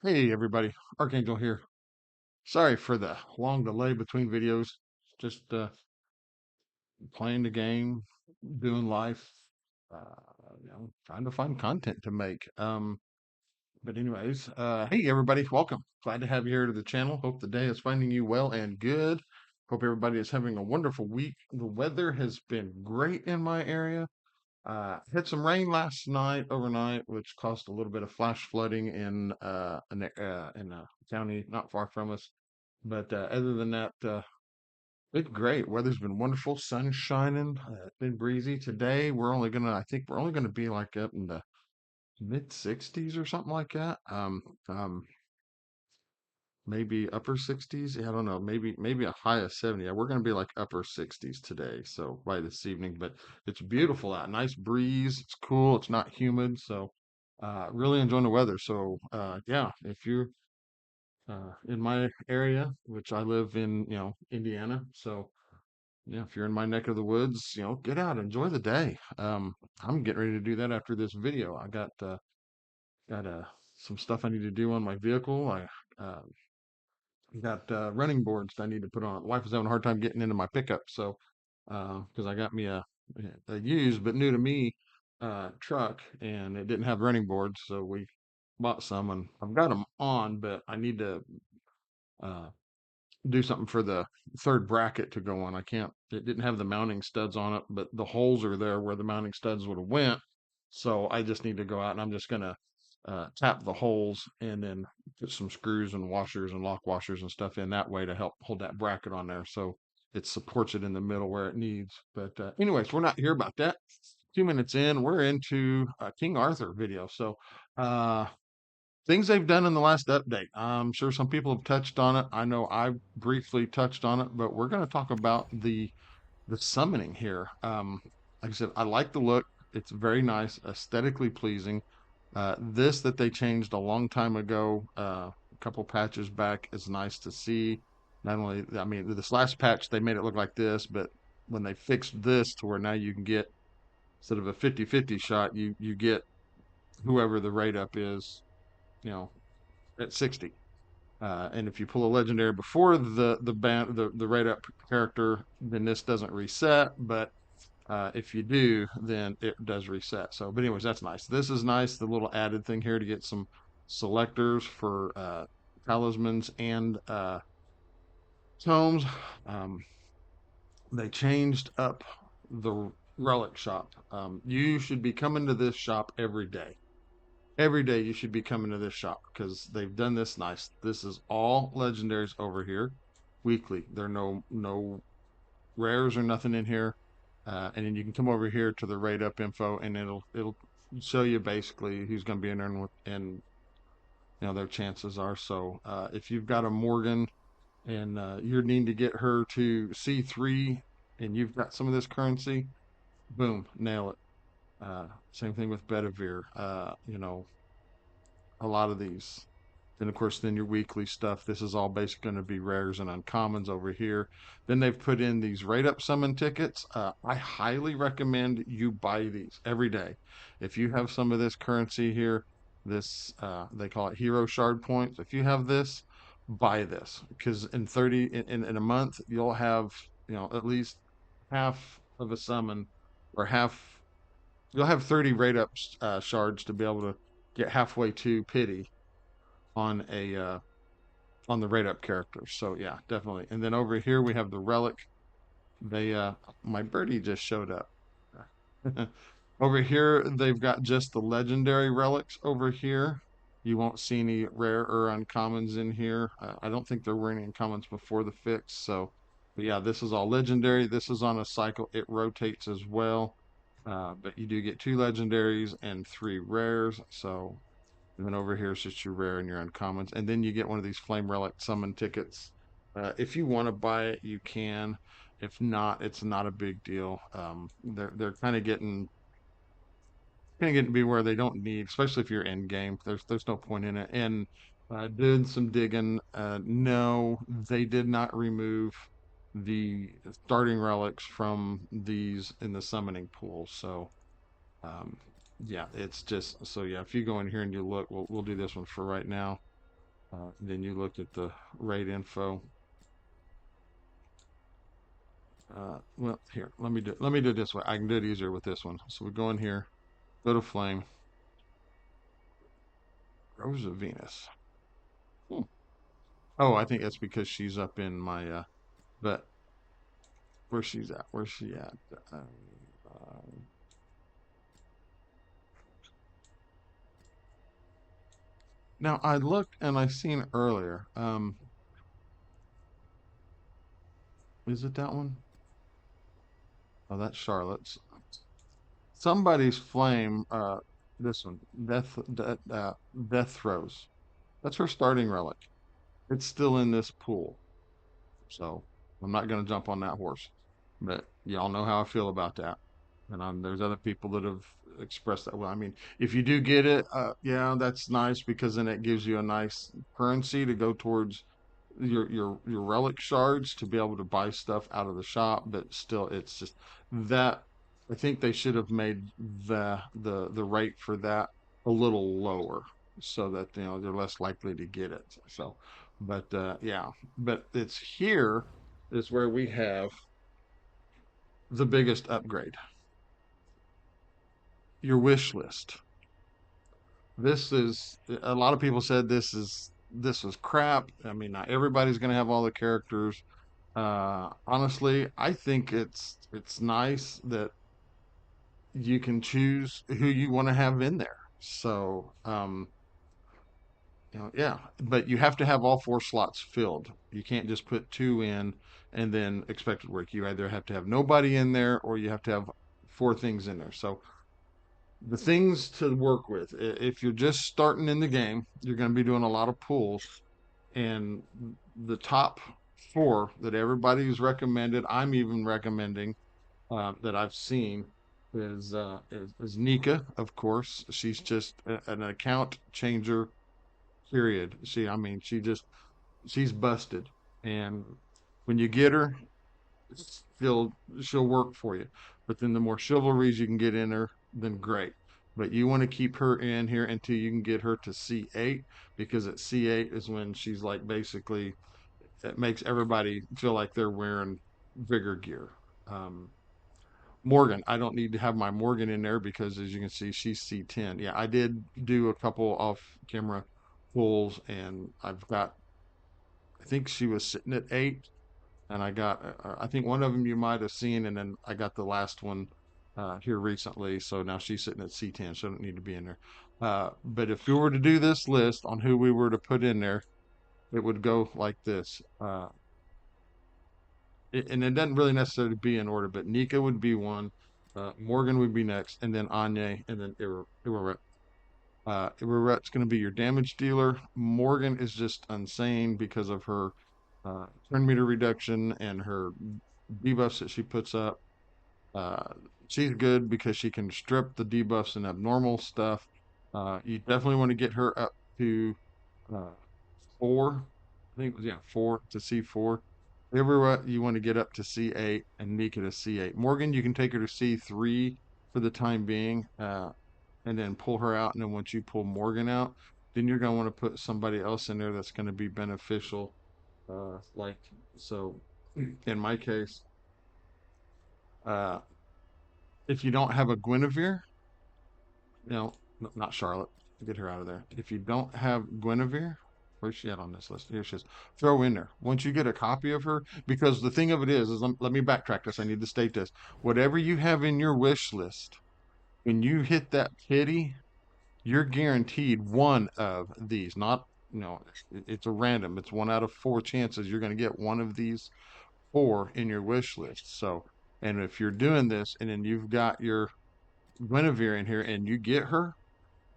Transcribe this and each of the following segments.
Hey everybody, Archangel here. Sorry for the long delay between videos. Just playing the game, doing life, trying to find content to make. But anyways, hey everybody, welcome. Glad to have you here to the channel. Hope the day is finding you well and good. Hope everybody is having a wonderful week. The weather has been great in my area. Had some rain last night, overnight, which caused a little bit of flash flooding in a county not far from us. But other than that, it's great. Weather's been wonderful. Sun's shining. It's been breezy. Today, I think we're only gonna be like up in the mid 60s or something like that. Maybe upper 60s. Yeah, I don't know. Maybe a high of 70. Yeah, we're going to be like upper 60s today. So by this evening, but it's beautiful out. Nice breeze. It's cool. It's not humid. So really enjoying the weather. So yeah, if you're in my area, which I live in, Indiana. So yeah, if you're in my neck of the woods, get out, enjoy the day. I'm getting ready to do that after this video. I got some stuff I need to do on my vehicle. Uh, got running boards that I need to put on. The wife was having a hard time getting into my pickup, so because I got me a used but new to me truck, and it didn't have running boards, so we bought some, and I've got them on, but I need to uh, do something for the third bracket to go on. I can't. It didn't have the mounting studs on it, but the holes are there where the mounting studs would have went. So I just need to go out and I'm just gonna tap the holes and then put some screws and washers and lock washers and stuff in that way to help hold that bracket on there so it supports it in the middle where it needs. But anyways, we're not here about that. 2 minutes in, we're into King Arthur video. So uh, things they've done in the last update. I'm sure some people have touched on it. I know I briefly touched on it, but we're going to talk about the summoning here. Like I said, I like the look. It's very nice, aesthetically pleasing. This that they changed a long time ago, a couple patches back, is nice to see. Not only, I mean, this last patch they made it look like this, but when they fixed this to where now you can get instead of a 50-50 shot, you get whoever the rate up is, you know, at 60. And if you pull a legendary before the rate up character, then this doesn't reset. But if you do, then it does reset. So, but anyways, that's nice. This is nice. The little added thing here to get some selectors for talismans and tomes. Um, they changed up the relic shop. You should be coming to this shop every day. Every day you should be coming to this shop because they've done this nice. This is all legendaries over here weekly. There are no rares or nothing in here. And then you can come over here to the rate up info and it'll show you basically who's going to be in there and their chances are. So if you've got a Morgan and you're needing to get her to C3 and you've got some of this currency, boom, nail it. Same thing with Bedivere. A lot of these. Then of course, then your weekly stuff. This is all basically going to be rares and uncommons over here. Then they've put in these rate up summon tickets. I highly recommend you buy these every day. If you have some of this currency here, this they call it hero shard points. If you have this, buy this because in 30 in a month you'll have at least half of a summon or half. You'll have 30 rate up shards to be able to get halfway to pity on a on the rate up characters. So yeah, definitely. And then over here we have the relic. They My birdie just showed up. Over here they've got just the legendary relics over here. You won't see any rare or uncommons in here. I don't think there were any uncommons before the fix. So, but yeah, this is all legendary. This is on a cycle. It rotates as well. But you do get 2 legendaries and 3 rares. So and then over here is just your rare and your uncommons. And then you get one of these flame relic summon tickets. If you want to buy it, you can. If not, it's not a big deal. They're kind of getting to be where they don't need, especially if you're in game. There's no point in it. And I did some digging. No, they did not remove the starting relics from these in the summoning pool. So um, yeah, it's just so yeah. If you go in here and you look, we'll do this one for right now. Then you look at the rate info. Well, here, let me do it this way. I can do it easier with this one. So we go in here, go to flame, Rose of Venus. Hmm. Oh, I think that's because she's up in my but where's she's at? Where's she at? Uh, Now I looked and I seen earlier. Is it that one? Oh, that's Charlotte's. Somebody's flame. This one, Death Throes. That's her starting relic. It's still in this pool, so I'm not gonna jump on that horse. But y'all know how I feel about that. And there's other people that have expressed that. Well, I mean, if you do get it, yeah, that's nice because then it gives you a nice currency to go towards your relic shards to be able to buy stuff out of the shop. But still, it's just that I think they should have made the rate for that a little lower so that they're less likely to get it. So, but yeah, but it's here is where we have the biggest upgrade. Your wish list. This is a lot of people said this is crap. I mean, not everybody's going to have all the characters. Honestly, I think it's nice that you can choose who you want to have in there. So, yeah, but you have to have all four slots filled. You can't just put two in and then expect it to work. You either have to have nobody in there or you have to have four things in there. So the things to work with. If you're just starting in the game, you're going to be doing a lot of pulls, and the top four that everybody's recommended, I'm even recommending that I've seen is Nika, of course. She's just an account changer. Period. I mean, she's busted, and when you get her, she'll she'll work for you. But then the more chivalries you can get in her, then great. But you want to keep her in here until you can get her to C8 because at C8 is when she's like basically it makes everybody feel like they're wearing vigor gear. Um, Morgan, I don't need to have my Morgan in there because as you can see, she's C10. Yeah, I did do a couple off camera pulls and I've got, I think she was sitting at 8 and I got I think one of them you might have seen, and then I got the last one here recently. So now she's sitting at C10, so I don't need to be in there. But if we were to do this list on who we were to put in there, it would go like this. And it doesn't really necessarily be in order, but Nika would be one, Morgan would be next, and then Anya, and then Iraret. Iraret's going to be your damage dealer. Morgan is just insane because of her turn meter reduction and her debuffs that she puts up. Uh, she's good because she can strip the debuffs and abnormal stuff. You definitely want to get her up to uh, 4. I think it was, yeah, 4 to C4. Everywhere you want to get up to C8 and Nika to C8. Morgan, you can take her to C3 for the time being, and then pull her out. And then once you pull Morgan out, then you're going to want to put somebody else in there that's going to be beneficial. Like, so in my case, uh, if you don't have a Guinevere, not Charlotte, get her out of there. If you don't have Guinevere, where's she at on this list? Here she is. Throw in there. Once you get a copy of her, because the thing of it is let me backtrack this. I need to state this. Whatever you have in your wish list, when you hit that pity, you're guaranteed one of these. Not, it's a random. It's 1 out of 4 chances you're going to get one of these four in your wish list. So, and if you're doing this and then you've got your Guinevere in here and you get her,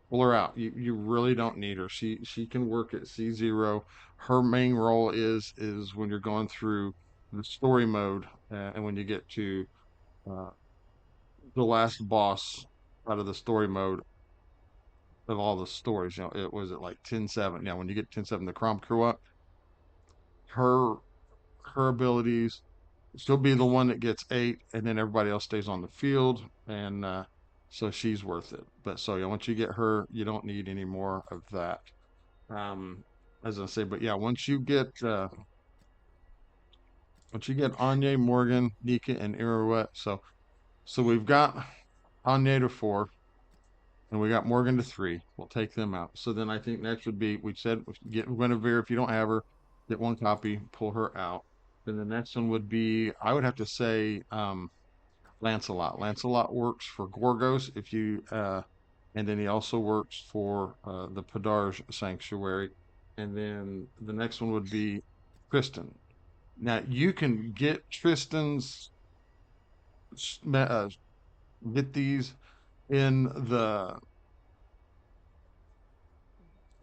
pull her out. You really don't need her. She can work at C0. Her main role is when you're going through the story mode and when you get to uh, the last boss out of the story mode of all the stories. It was at like 10-7. Now when you get 10-7, the Crom Crew up, her her abilities, she'll be the one that gets 8, and then everybody else stays on the field, and so she's worth it. But so yeah, once you get her, you don't need any more of that. Um, as I say, but yeah, once you get Anya, Morgan, Nika, and Iruet, so we've got Anya to 4, and we got Morgan to 3. We'll take them out. So then I think next would be we said get Guinevere if you don't have her, get one copy, pull her out. Then the next one would be I would have to say Lancelot. Lancelot works for Gorgos if you and then he also works for the Padarj Sanctuary. And then the next one would be Tristan. Now you can get Tristan's get these in the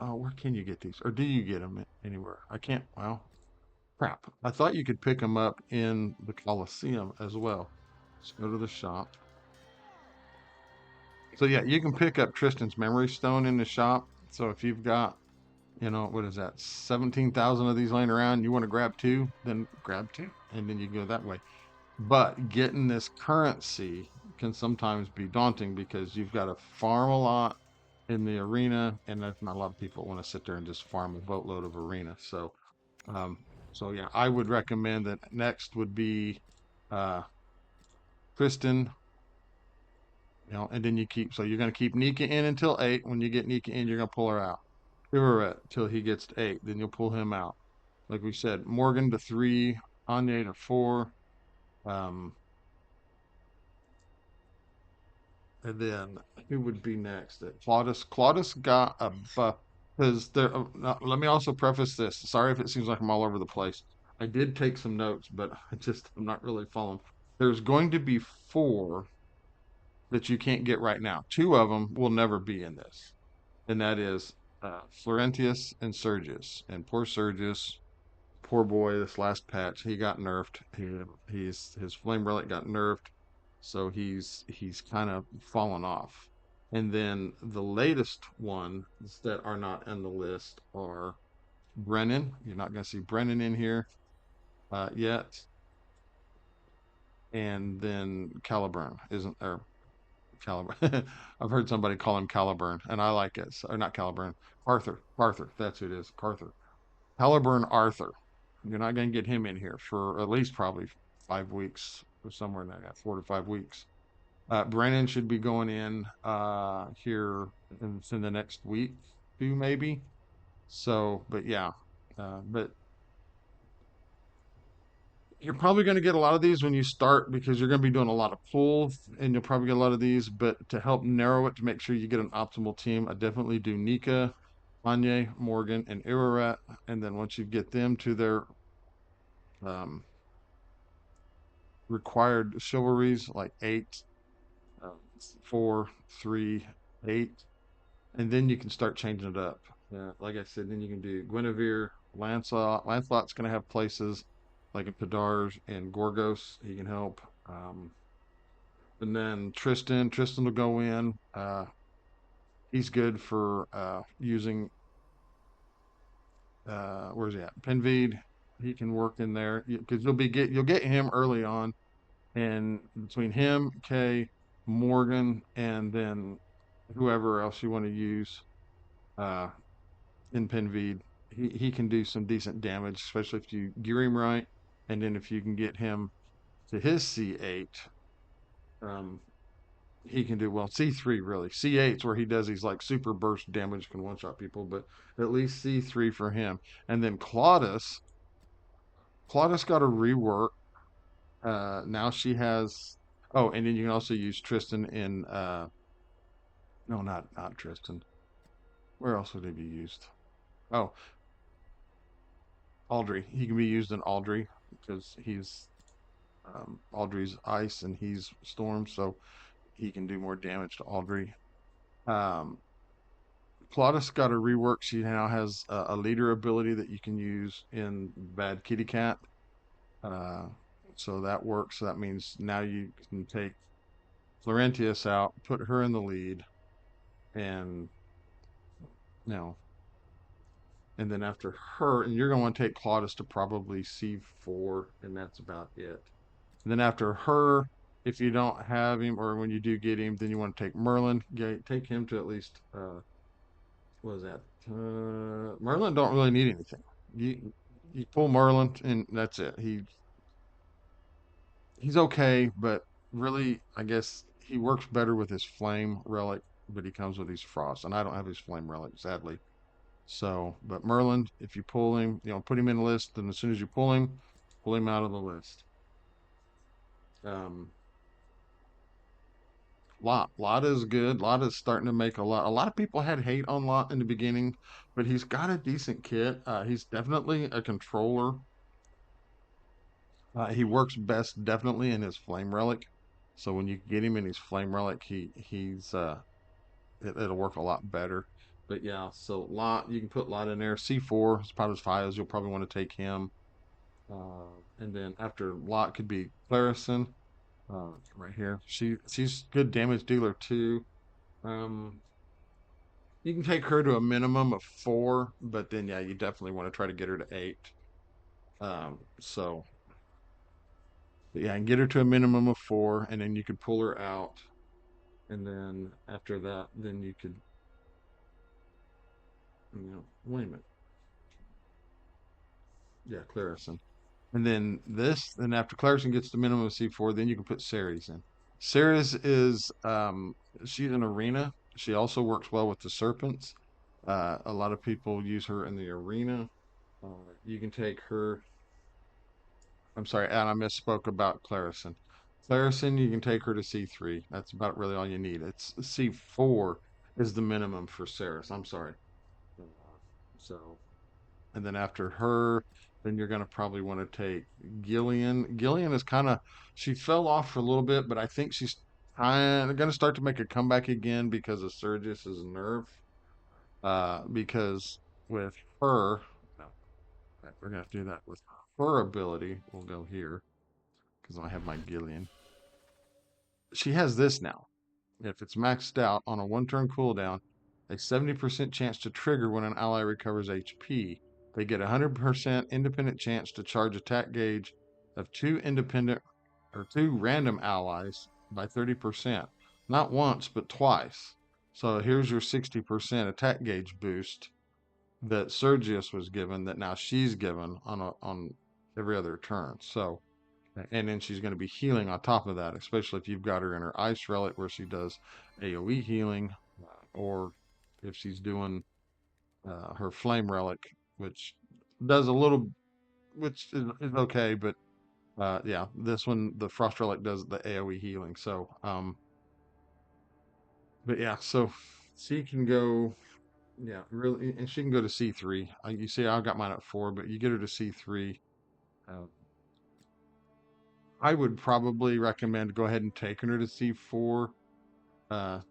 oh, where can you get these? Or do you get them anywhere? I can't. Well, crap. I thought you could pick them up in the Coliseum as well. Let's go to the shop. So yeah, you can pick up Tristan's Memory Stone in the shop. So if you've got, what is that, 17,000 of these laying around, you want to grab two, then grab two, and then you go that way. But getting this currency can sometimes be daunting because you've got to farm a lot in the arena, and there's not a lot of people want to sit there and just farm a boatload of arena. Um, so yeah, I would recommend that next would be uh, Kristen, and then so you're going to keep Nika in until 8. When you get Nika in, you're going to pull her out. Ibaret till he gets to 8, then you'll pull him out. Like we said, Morgan to 3, Anya to 4, um, and then who would be next? Claudius. Claudius got a buff because there. Now, let me also preface this. Sorry if it seems like I'm all over the place. I did take some notes, but I'm not really following. There's going to be 4 that you can't get right now. 2 of them will never be in this, and that is Florentius and Sergius. And poor Sergius, poor boy, this last patch, he got nerfed. His flame relic got nerfed, so he's kind of fallen off. And then the latest ones that are not on the list are Brennan. You're not going to see Brennan in here yet, and then Caliburn isn't or Caliburn. I've heard somebody call him Caliburn, and I like it. Or not Caliburn, Arthur. Arthur, that's who it is. Arthur. Caliburn Arthur. You're not going to get him in here for at least probably 5 weeks or somewhere in that 4 to 5 weeks. Brennan should be going in here in the next week, 2 maybe. So, but yeah, but you're probably going to get a lot of these when you start because you're going to be doing a lot of pulls and you'll probably get a lot of these. But to help narrow it to make sure you get an optimal team, I definitely do Nika, Anya, Morgan, and Irarat. And then once you get them to their um, required chivalries like 8, 4, 3, 8, and then you can start changing it up. Like I said, then you can do Guinevere, Lancelot. Lancelot's going to have places like in Padarj and Gorgos. He can help. And then Tristan. Tristan will go in. He's good for using. Where's he at? Penveed. He can work in there because you'll get him early on, and between him, Kay, Morgan, and then whoever else you want to use uh, in Penveed, he can do some decent damage, especially if you gear him right, and then if you can get him to his C8, um, he can do well. C3 really, C8's where he does these like super burst damage, can one shot people, but at least C3 for him. And then Claudius got a rework. Now she has. Oh, and then you can also use Tristan in. No, not Tristan. Where else would he be used? Oh, Aldry. He can be used in Aldry because he's Aldry's ice and he's storm, so he can do more damage to Aldry. Um, Claudius got a rework. She now has a leader ability that you can use in Bad Kitty Cat. Uh, so that works. So that means now you can take Florentius out, put her in the lead, and you know, and then after her, and you're going to want to take Claudius to probably C4, and that's about it. And then after her, if you don't have him, or when you do get him, then you want to take Merlin, take him to at least what was that? Merlin don't really need anything. You pull Merlin and that's it. He's okay, but really, I guess he works better with his flame relic, but he comes with his frost, and I don't have his flame relic, sadly. So, but Merlin, if you pull him, put him in the list, and as soon as you pull him out of the list. Um, Lot is good. Lot is starting to make a lot. A lot of people had hate on Lot in the beginning, but he's got a decent kit. He's definitely a controller. He works best definitely in his flame relic. So when you get him in his flame relic, it'll work a lot better. But yeah, so Lot you can put Lot in there. C4 is probably as high as you'll probably want to take him. And then after Lot could be Clarison, right here. She's good damage dealer too. Um, you can take her to a minimum of 4, but then yeah, you definitely want to try to get her to 8. So but yeah, and get her to a minimum of 4, and then you could pull her out, and then after that, then you could, wait a minute, yeah, Clarison. And then after Clarkson gets the minimum of C4, then you can put Ceres in. Ceres is she's an arena. She also works well with the serpents. A lot of people use her in the arena. You can take her. I'm sorry, and I misspoke about Clarison. Clarison, you can take her to C3. That's about really all you need. It's C4 is the minimum for Ceres. I'm sorry. Uh, So and then after her, then you're going to probably want to take Gillian. Gillian is kind of, she fell off for a little bit, but I think she's kind of going to start to make a comeback again because of Sergius's nerf. Because with her, no, we're going to have to do that with her ability. We'll go here because I have my Gillian. She has this now. If it's maxed out on a 1 turn cooldown, a 70% chance to trigger when an ally recovers HP. They get a 100% independent chance to charge attack gauge of 2 random allies by 30%. Not once, but twice. So here's your 60% attack gauge boost that Sergius was given that now she's given on every other turn. So and then she's going to be healing on top of that, especially if you've got her in her ice relic where she does AoE healing, or if she's doing her flame relic, which does a little, which is okay, but yeah, this one, the frost relic does the AoE healing. So, but yeah, so she can go, yeah, really, and she can go to C3. You see, I got mine at 4, but you get her to C3. Uh, I would probably recommend go ahead and taking her to C4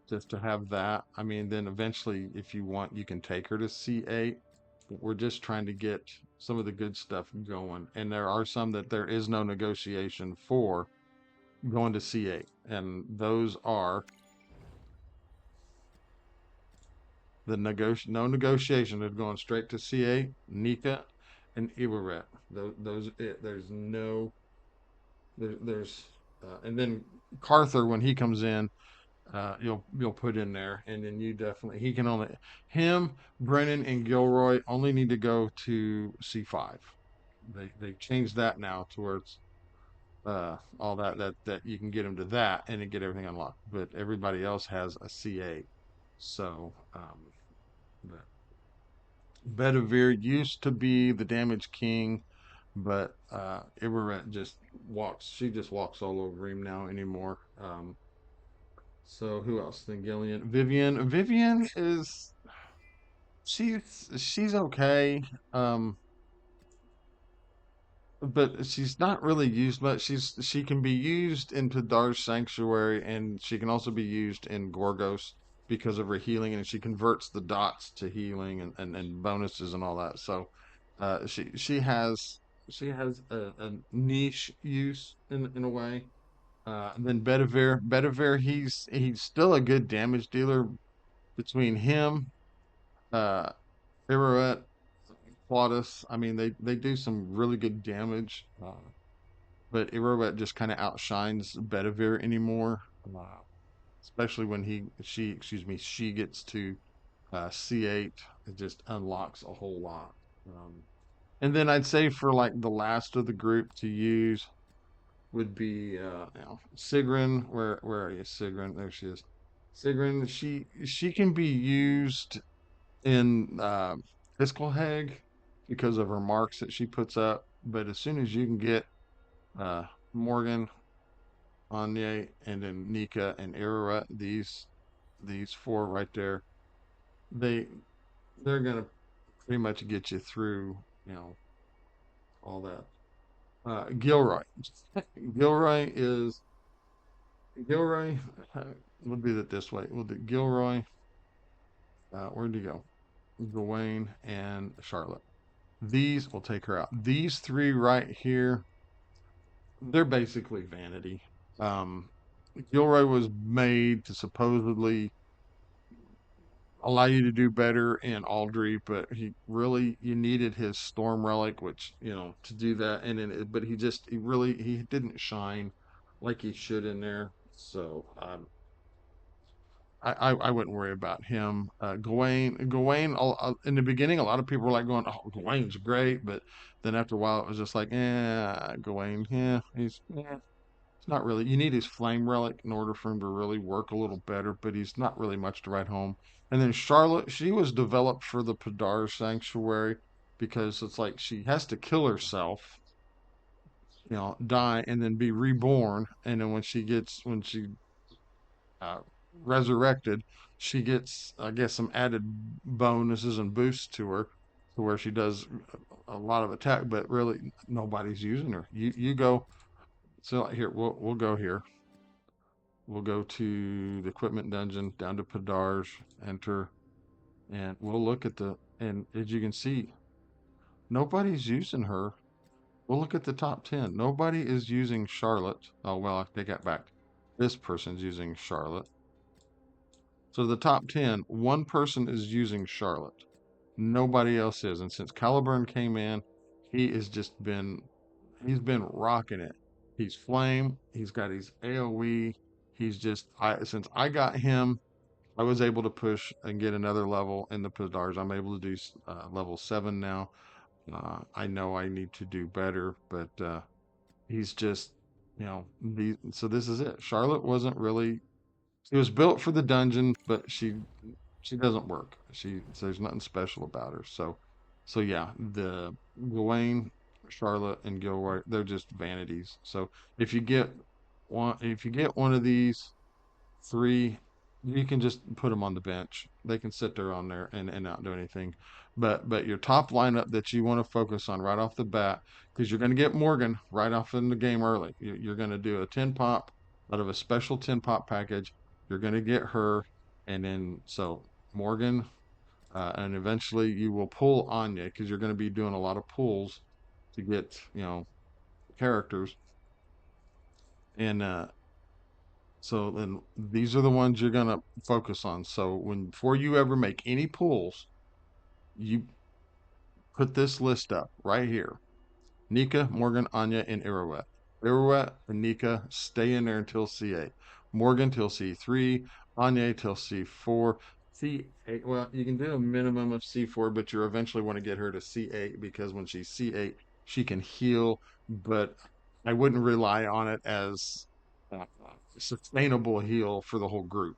just to have that. I mean, then eventually, if you want, you can take her to C8. But we're just trying to get some of the good stuff going, and there are some that there is no negotiation for going to C8, and those are the no negotiation. They're going straight to C8, Nika, and Iwaret. There's no there's and then Carther when he comes in you'll put in there, and then you definitely he can only him, Brennan, and Gilroy only need to go to C5. They've changed that now to where it's all that you can get them to that and then get everything unlocked. But everybody else has a C8. So but Bedivere used to be the damage king, but Ibaret just walks. She just walks all over him now anymore. So who else than Gillian? Vivian. Vivian is she's okay. Um, but she's not really used much. She can be used into Dar's Sanctuary, and she can also be used in Gorgos because of her healing, and she converts the dots to healing and bonuses and all that. So, she has a niche use in a way. And then Bedivere, he's still a good damage dealer between him, uh, Iroet, Plautus. I mean, they do some really good damage, but Iroet just kind of outshines Bedivere anymore, uh, especially when she gets to C8. It just unlocks a whole lot. And then I'd say for like the last of the group to use would be Sigrun. Where are you, Sigrun? There she is. Sigrun. She can be used in Fiskelheg because of her marks that she puts up. But as soon as you can get uh, Morgan, Anya, and then Nika and Ira, these four right there, they they're gonna pretty much get you through, you know, all that. Gilroy. Gilroy is Gilroy. We'll do it this way. We'll do Gilroy. Where'd you go? Gawain and Charlotte. These will take her out. These three right here, they're basically vanity. Um, Gilroy was made to supposedly allow you to do better in Aldry, but he really you needed his Storm Relic, which to do that, and then but he didn't shine like he should in there. So I wouldn't worry about him. Gawain. In the beginning, a lot of people were like going, "Oh, Gawain's great," but then after a while, it was just like, Gawain, yeah, it's not really. You need his flame relic in order for him to really work a little better, but he's not really much to write home. And then Charlotte, she was developed for the Padar Sanctuary because it's like she has to kill herself, die, and then be reborn. And then when she uh, resurrected, she gets, I guess, some added bonuses and boosts to her, to where she does a lot of attack. But really, nobody's using her. You go. So here, we'll go here. We'll go to the equipment dungeon, down to Padar's, enter, and we'll look at and as you can see, nobody's using her. We'll look at the top 10. Nobody is using Charlotte. Oh, well, I take that back. This person's using Charlotte. So the top 10, one person is using Charlotte. Nobody else is. And since Caliburn came in, he's been rocking it. He's flame. He's got his AoE. Since I got him, I was able to push and get another level in the Pizars. I'm able to do level 7 now. I know I need to do better, but he's just, so this is it. Charlotte wasn't really, she was built for the dungeon, but she doesn't work. There's nothing special about her. So yeah, the Gawain, Charlotte, and Gilroy, they're just vanities. So if you get one of these three, you can just put them on the bench. They can sit there on there and not do anything. But your top lineup that you want to focus on right off the bat, because you're going to get Morgan right off in the game early. You're going to do a 10 pop out of a special 10 pop package. You're going to get her, and then so Morgan, and eventually you will pull Anya because you're going to be doing a lot of pulls to get characters. And so then these are the ones you're gonna focus on. So before you ever make any pulls, you put this list up right here. Nika, Morgan, Anya, and Iroquois. Iroquois and Nika stay in there until C8. Morgan till C3. Anya till C4. C8, well, you can do a minimum of C4, but you eventually want to get her to C8 because when she's C8, she can heal, but I wouldn't rely on it as a sustainable heal for the whole group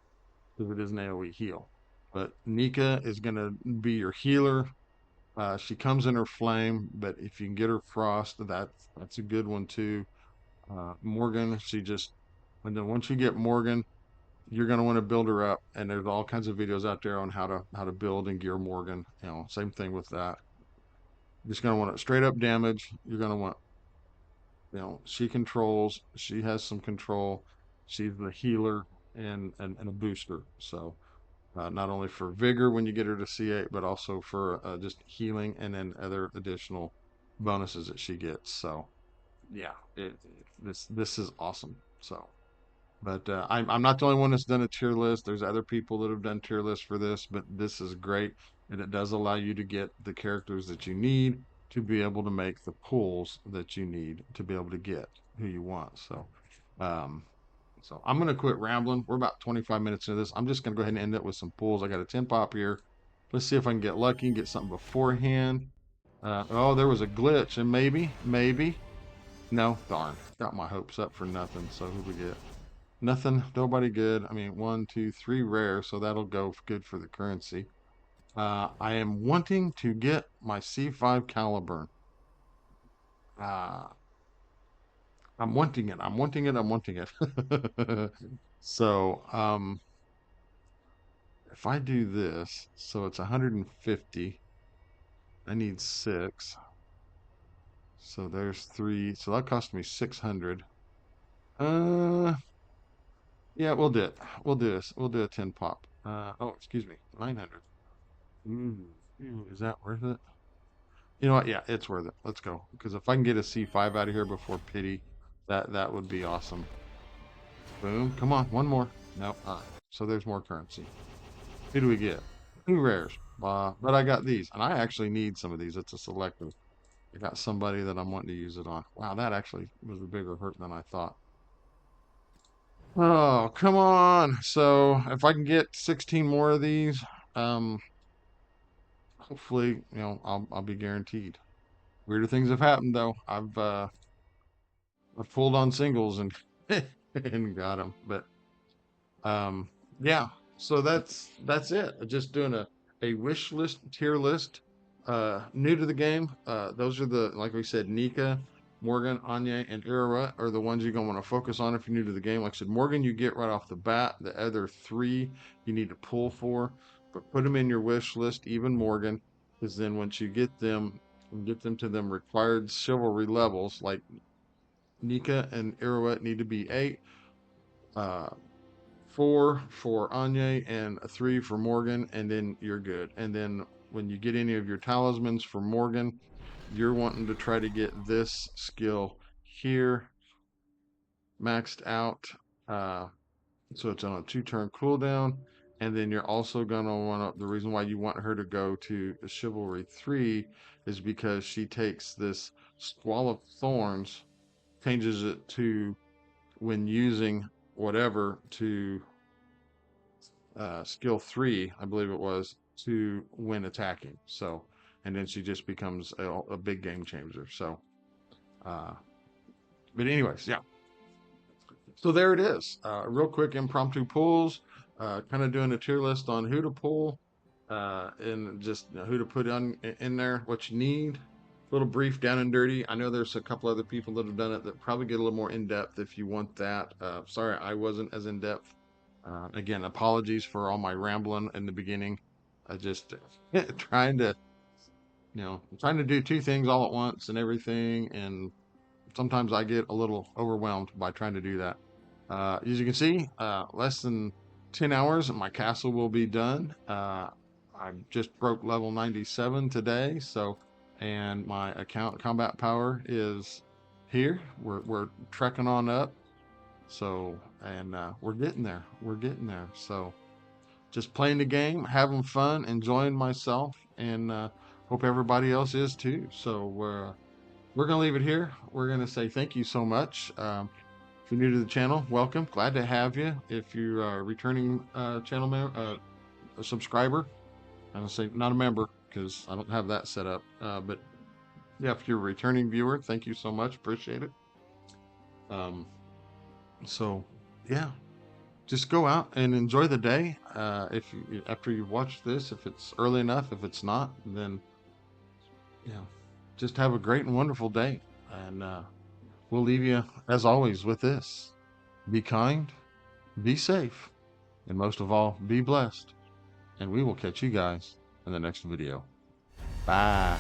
because it is an AoE heal. But Nika is going to be your healer. She comes in her flame, but if you can get her frost, that's a good one too. Morgan, and then once you get Morgan, you're going to want to build her up, and there's all kinds of videos out there on how to build and gear Morgan. Same thing with that. You're just going to want it straight up damage. You're going to want, she controls. She has some control. She's the healer and a booster. So not only for vigor when you get her to C8, but also for just healing and then other additional bonuses that she gets. So yeah, this is awesome. So, but I'm not the only one that's done a tier list. There's other people that have done tier lists for this, but this is great, and it does allow you to get the characters that you need to be able to make the pulls that you need to be able to get who you want. Um, so I'm going to quit rambling. We're about 25 minutes into this. I'm just going to go ahead and end it with some pulls. I got a 10 pop here. Let's see if I can get lucky and get something beforehand. Oh, there was a glitch, and maybe. No, darn. Got my hopes up for nothing. So who we get? Nothing, nobody good. I mean, one, two, three rare, so that'll go good for the currency. I am wanting to get my C5 Caliburn. Uh, I'm wanting it. I'm wanting it. I'm wanting it. So, if I do this, so it's 150. I need six. So there's three. So that cost me 600. Uh, yeah, we'll do it. We'll do this. We'll do a 10 pop. Oh, excuse me, 900. Is that worth it? You know what? Yeah, it's worth it. Let's go. Because if I can get a C5 out of here before pity, that would be awesome. Boom. Come on, one more. Nope. All right. So there's more currency. Who do we get? Two rares. But I got these, and I actually need some of these. It's a selective. I got somebody that I'm wanting to use it on. Wow, that actually was a bigger hurt than I thought. Oh, come on. So if I can get 16 more of these, um, hopefully, I'll be guaranteed. Weirder things have happened though. I've pulled on singles and and got them. But um, yeah. So that's it. Just doing a wish list tier list. New to the game. Those are the, like we said, Nika, Morgan, Anya, and Ira are the ones you're gonna want to focus on if you're new to the game. Like I said, Morgan you get right off the bat. The other three you need to pull for, but put them in your wish list. Even Morgan, because then once you get them to them required chivalry levels, like Nika and Iroet need to be 8, uh, 4 for Anya, and a 3 for Morgan, and then you're good. And then when you get any of your talismans for Morgan, you're wanting to try to get this skill here maxed out. Uh, so it's on a 2-turn cooldown. And then you're also going to want to, the reason why you want her to go to Chivalry 3 is because she takes this Squall of Thorns, changes it to when using whatever to skill 3, I believe it was, to when attacking. So, and then she just becomes a big game changer. So, uh, but anyways, yeah. So there it is. Real quick impromptu pulls. Kind of doing a tier list on who to pull, and just who to put in there, what you need. A little brief, down and dirty. I know there's a couple other people that have done it that probably get a little more in depth if you want that. Sorry, I wasn't as in depth. Again, apologies for all my rambling in the beginning. I just trying to, trying to do two things all at once and everything, and sometimes I get a little overwhelmed by trying to do that. As you can see, less than 10 hours and my castle will be done. I just broke level 97 today, so, and my account combat power is here. We're trekking on up. So, and we're getting there. We're getting there. So, just playing the game, having fun, enjoying myself, and hope everybody else is too. So, we're going to leave it here. We're going to say thank you so much. If you're new to the channel, welcome. Glad to have you. If you are a returning channel member, a subscriber, I don't say not a member because I don't have that set up. But yeah, if you're a returning viewer, thank you so much. Appreciate it. So yeah, just go out and enjoy the day. If you, after you've watched this, if it's early enough, if it's not, then yeah, just have a great and wonderful day. And we'll leave you, as always, with this: be kind, be safe, and most of all, be blessed. And we will catch you guys in the next video. Bye.